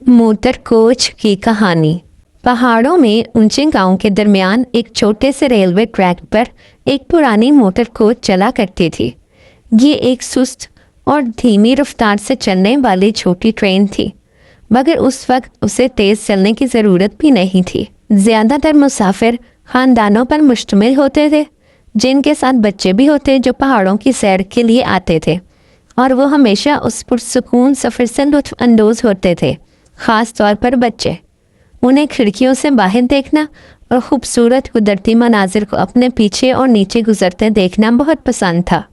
Motor coach की कहानी। पहाड़ों में ऊंचे गांव के दरमियान एक छोटे से रेलवे ट्रैक पर एक पुरानी मोटर कोच चला करती थी। ये एक सुस्त और धीमी रफ्तार से चलने वाली छोटी ट्रेन थी, मगर उस वक्त उसे तेज चलने की ज़रूरत भी नहीं थी। ज़्यादातर मुसाफिर खानदानों पर मुश्तमिल होते थे, जिनके साथ बच्चे भी होते जो पहाड़ों की सैर के लिए आते थे, और वो हमेशा उस पुरसुकून सफ़र से लुत्फ़ अंदोज़ होते थे। ख़ास तौर पर बच्चे, उन्हें खिड़कियों से बाहर देखना और ख़ूबसूरत कुदरती मनाजिर को अपने पीछे और नीचे गुजरते देखना बहुत पसंद था।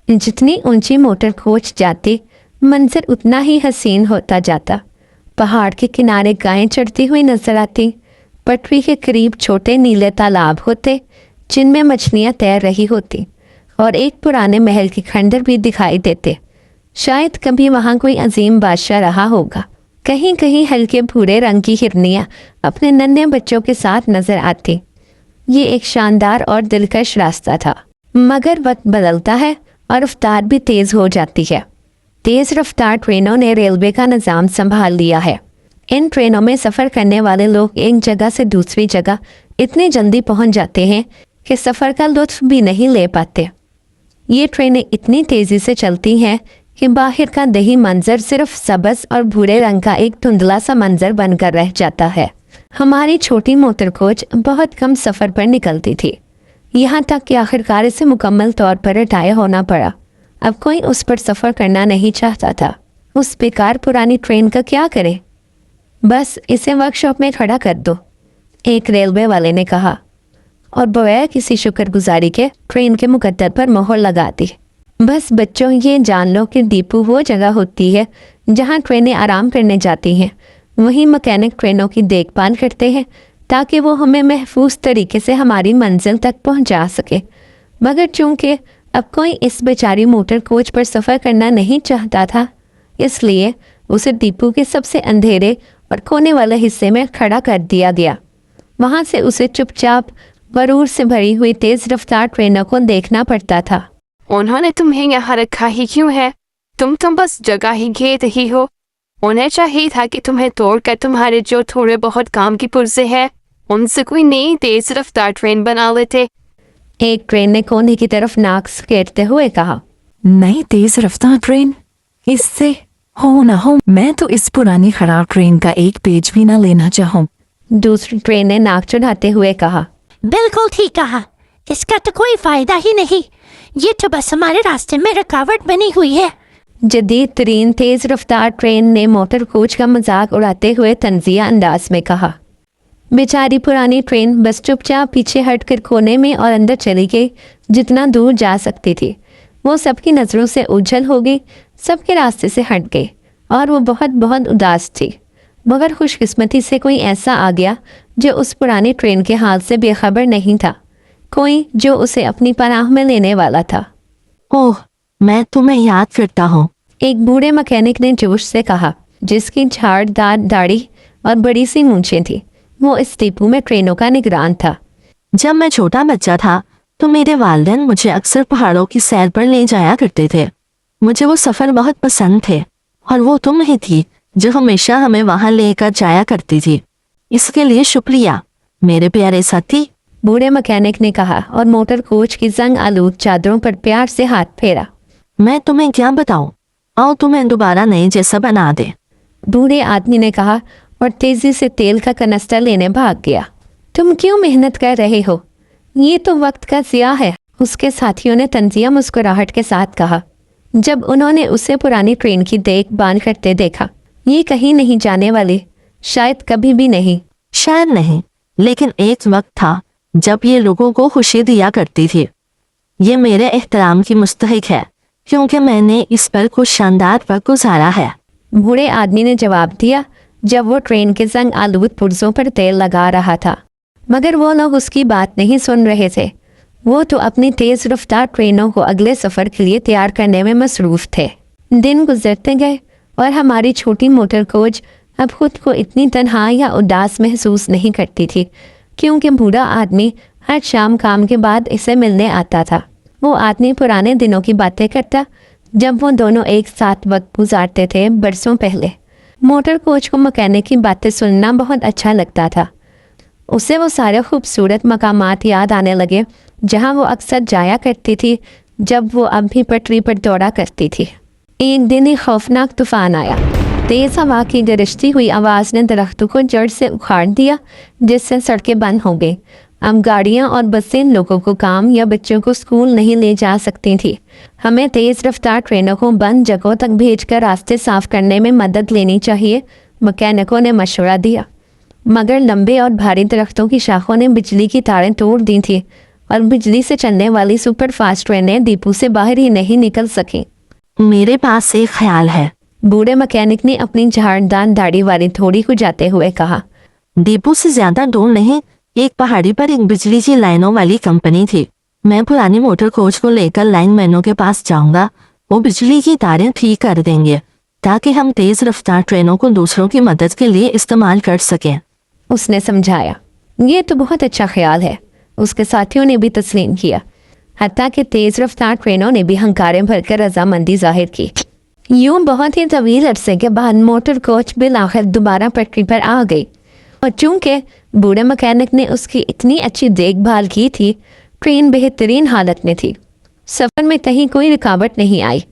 जितनी ऊंची मोटर कोच जाती, मंजर उतना ही हसीन होता जाता। पहाड़ के किनारे गायें चढ़ती हुई नजर आती। पटरी के करीब छोटे नीले तालाब होते जिनमें मछलियाँ तैर रही होती, और एक पुराने महल के खंडर भी दिखाई देते। शायद कभी वहाँ कोई अजीम बादशाह रहा होगा। कहीं कहीं हल्के भूरे रंग की हिरनियाँ अपने नन्हे बच्चों के साथ नजर आती। ये एक शानदार और दिलकश रास्ता था, मगर वक्त बदलता है और रफ्तार भी तेज़ हो जाती है। तेज़ रफ्तार ट्रेनों ने रेलवे का निज़ाम संभाल लिया है। इन ट्रेनों में सफ़र करने वाले लोग एक जगह से दूसरी जगह इतनी जल्दी पहुंच जाते हैं कि सफ़र का लुत्फ़ भी नहीं ले पाते। ये ट्रेनें इतनी तेज़ी से चलती हैं कि बाहर का दही मंजर सिर्फ सब्ज़ और भूरे रंग का एक धुंधला सा मंजर बनकर रह जाता है। हमारी छोटी मोटर कोच बहुत कम सफ़र पर निकलती थी, यहाँ तक कि आखिरकार इसे मुकम्मल तौर पर रिटायर होना पड़ा। अब कोई उस पर सफ़र करना नहीं चाहता था। उस बेकार पुरानी ट्रेन का क्या करे, बस इसे वर्कशॉप में खड़ा कर दो, एक रेलवे वाले ने कहा, और बगैर किसी शुक्रगुजारी के ट्रेन के मुकद्दर पर मोहर लगा दी। बस बच्चों, ये जान लो कि डिपो वो जगह होती है जहाँ ट्रेनें आराम करने जाती हैं। वहीं मैकेनिक ट्रेनों की देखभाल करते हैं ताकि वो हमें महफूज तरीके से हमारी मंजिल तक पहुँचा सके। मगर चूँकि अब कोई इस बेचारी मोटर कोच पर सफ़र करना नहीं चाहता था, इसलिए उसे डिपो के सबसे अंधेरे और कोने वाले हिस्से में खड़ा कर दिया गया। वहाँ से उसे चुपचाप गरूर से भरी हुई तेज़ रफ्तार ट्रेनों को देखना पड़ता था। उन्होंने तुम्हें यहाँ रखा ही क्यों है? तुम बस जगह ही घेर रही हो। उन्हें चाहिए था कि तुम्हें तोड़कर तुम्हारे जो थोड़े बहुत काम की पुर्जे हैं उनसे कोई नई तेज रफ्तार ट्रेन बना लेते। एक ट्रेन ने कोने की तरफ नाक फेरते हुए कहा, नई तेज रफ्तार ट्रेन? इससे हो ना हो, मैं तो इस पुरानी खराब ट्रेन का एक पेज भी ना लेना चाहूँ। दूसरी ट्रेन ने नाक चढ़ाते हुए कहा, बिल्कुल ठीक कहा, इसका तो कोई फायदा ही नहीं। ये तो बस हमारे रास्ते में रुकावट बनी हुई है। जदीद तरीन तेज रफ्तार ट्रेन ने मोटर कोच का मजाक उड़ाते हुए तंजिया अंदाज में कहा। बेचारी पुरानी ट्रेन बस चुपचाप पीछे हटकर कोने में और अंदर चली गई, जितना दूर जा सकती थी। वो सबकी नज़रों से ओझल हो गई, सबके रास्ते से हट गई, और वो बहुत बहुत उदास थी। मगर खुशकिस्मती से कोई ऐसा आ गया जो उस पुरानी ट्रेन के हाल से बेखबर नहीं था, कोई जो उसे अपनी पनाह में लेने वाला था। ओह, मैं तुम्हें याद करता हूँ, एक बूढ़े मैकेनिक ने जोश से कहा, जिसकी झाड़दार दाढ़ी और बड़ी सी मूंछें थी। वो इस डिपो में ट्रेनों का निगरान था। जब मैं छोटा बच्चा था तो मेरे वालिदैन मुझे अक्सर पहाड़ों की सैर पर ले जाया करते थे। मुझे वो सफ़र बहुत पसंद थे, और वो तुम ही थी जो हमेशा हमें वहाँ लेकर जाया करती थी। इसके लिए शुक्रिया मेरे प्यारे साथी, बूढ़े मैकेनिक ने कहा, और मोटर कोच की जंग आलूद चादरों पर प्यार से हाथ फेरा। मैं तुम्हें क्या बताऊं, आओ तुम्हें दोबारा नए जैसा बना दे, बूढ़े आदमी ने कहा, और तेजी से तेल का कनस्तर लेने भाग गया। तुम क्यों मेहनत कर रहे हो, ये तो वक्त का ज़िया है, उसके साथियों ने तंजिया मुस्कुराहट के साथ कहा, जब उन्होंने उसे पुरानी ट्रेन की देखभाल करते देखा। ये कहीं नहीं जाने वाली, शायद कभी भी नहीं। शायद नहीं, लेकिन एक वक्त था जब ये लोगों को खुशी दिया करती थी। ये मेरे एहतराम की मुस्तहिक है, क्योंकि मैंने इस पर कुछ शानदार वक्त गुजारा है, बूढ़े आदमी ने जवाब दिया, जब वो ट्रेन के जंग आलूद पुर्जों पर तेल लगा रहा था। मगर वो लोग उसकी बात नहीं सुन रहे थे। वो तो अपनी तेज़ रफ्तार ट्रेनों को अगले सफ़र के लिए तैयार करने में मसरूफ़ थे। दिन गुजरते गए, और हमारी छोटी मोटर कोच अब खुद को इतनी तन्हा या उदास महसूस नहीं करती थी, क्योंकि बूढ़ा आदमी हर शाम काम के बाद इसे मिलने आता था। वो आदमी पुराने दिनों की बातें करता, जब वो दोनों एक साथ वक्त गुजारते थे बरसों पहले। मोटर कोच को मैकेनिक की बातें सुनना बहुत अच्छा लगता था। उसे वो सारे खूबसूरत मकामात याद आने लगे जहाँ वो अक्सर जाया करती थी जब वो अब भी पटरी पर दौड़ा करती थी। एक दिन एक खौफनाक तूफान आया। तेज़ हवा की गरजती हुई आवाज़ ने दरख्तों को जड़ से उखाड़ दिया, जिससे सड़कें बंद हो गई। अब गाड़ियाँ और बसें लोगों को काम या बच्चों को स्कूल नहीं ले जा सकती थी। हमें तेज़ रफ्तार ट्रेनों को बंद जगहों तक भेजकर रास्ते साफ करने में मदद लेनी चाहिए, मैकेनिकों ने मशवरा दिया। मगर लंबे और भारी दरख्तों की शाखों ने बिजली की तारें तोड़ दी थी और बिजली से चलने वाली सुपर फास्ट ट्रेनें डिपो से बाहर ही नहीं निकल सकीं। मेरे पास एक ख्याल है, बूढ़े मैकेनिक ने अपनी झाड़दार दाढ़ी वाली थोड़ी को जाते हुए कहा। डिपो से ज्यादा दूर नहीं, एक पहाड़ी पर एक बिजली की लाइनों वाली कंपनी थी। मैं पुरानी मोटर कोच को लेकर लाइनमैनों के पास जाऊंगा। वो बिजली की तारें ठीक कर देंगे ताकि हम तेज रफ्तार ट्रेनों को दूसरों की मदद के लिए इस्तेमाल कर सकें। उसने समझाया। ये तो बहुत अच्छा ख्याल है। उसके साथियों ने भी तस्लीम किया, हत्ता कि तेज़ रफ्तार ट्रेनों ने भी हंकारे भरकर रजामंदी जाहिर की। यूं बहुत ही तवील अरसे के बाद मोटर कोच बिल आखिर दोबारा पटरी पर आ गई और चूंकि बूढ़े मैकेनिक ने उसकी इतनी अच्छी देखभाल की थी, ट्रेन बेहतरीन हालत में थी। सफ़र में कहीं कोई रुकावट नहीं आई।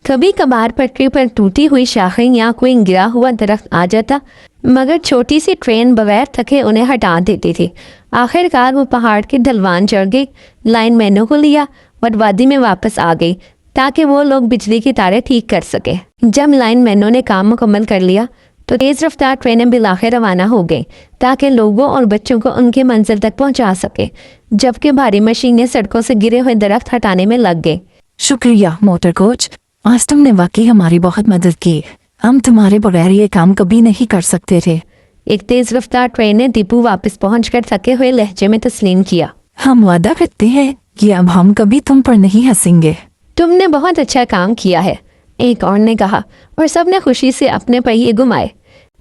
कभी कभार पटरी पर टूटी हुई शाखें या कोई गिरा हुआ दरख्त आ जाता, मगर छोटी सी ट्रेन बगैर थके उन्हें हटा देती थी। आखिरकार वो पहाड़ के ढलवान चढ़ गई, लाइनमैनों को लिया और वादी में वापस आ गई ताकि वो लोग बिजली की तारें ठीक कर सके। जब लाइनमैनों ने काम मुकम्मल कर लिया तो तेज़ रफ्तार ट्रेनें बिलाखिर रवाना हो गई ताकि लोगों और बच्चों को उनके मंजिल तक पहुंचा सके, जबकि भारी मशीनें सड़कों से गिरे हुए दरख्त हटाने में लग गई। शुक्रिया मोटर कोच, आज तुमने वाकई हमारी बहुत मदद की। हम तुम्हारे बगैर ये काम कभी नहीं कर सकते थे। एक तेज़ रफ्तार ट्रेन ने डिपो वापस पहुंचकर थके हुए लहजे में तस्लीम किया। हम वादा करते हैं कि अब हम कभी तुम पर नहीं हंसेंगे। तुमने बहुत अच्छा काम किया है, एक और ने कहा, और सबने खुशी से अपने पहिए घुमाए।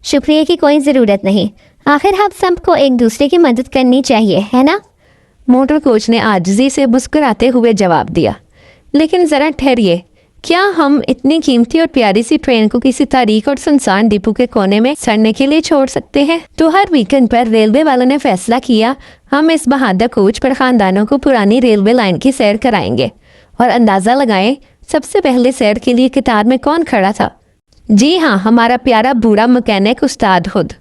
शुक्रिया की कोई ज़रूरत नहीं, आखिर हम सबको एक दूसरे की मदद करनी चाहिए, है ना? मोटर कोच ने आजिज़ी से मुस्कुराते हुए जवाब दिया। लेकिन ज़रा ठहरिए, क्या हम इतनी कीमती और प्यारी सी ट्रेन को किसी तारीख और सुनसान डिपो के कोने में सड़ने के लिए छोड़ सकते हैं? तो हर वीकेंड पर रेलवे वालों ने फैसला किया, हम इस बहादुर कोच पर ख़ानदानों को पुरानी रेलवे लाइन की सैर कराएंगे। और अंदाज़ा लगाएं, सबसे पहले सैर के लिए कतार में कौन खड़ा था? जी हाँ, हमारा प्यारा बूढ़ा मैकेनिक उस्ताद खुद।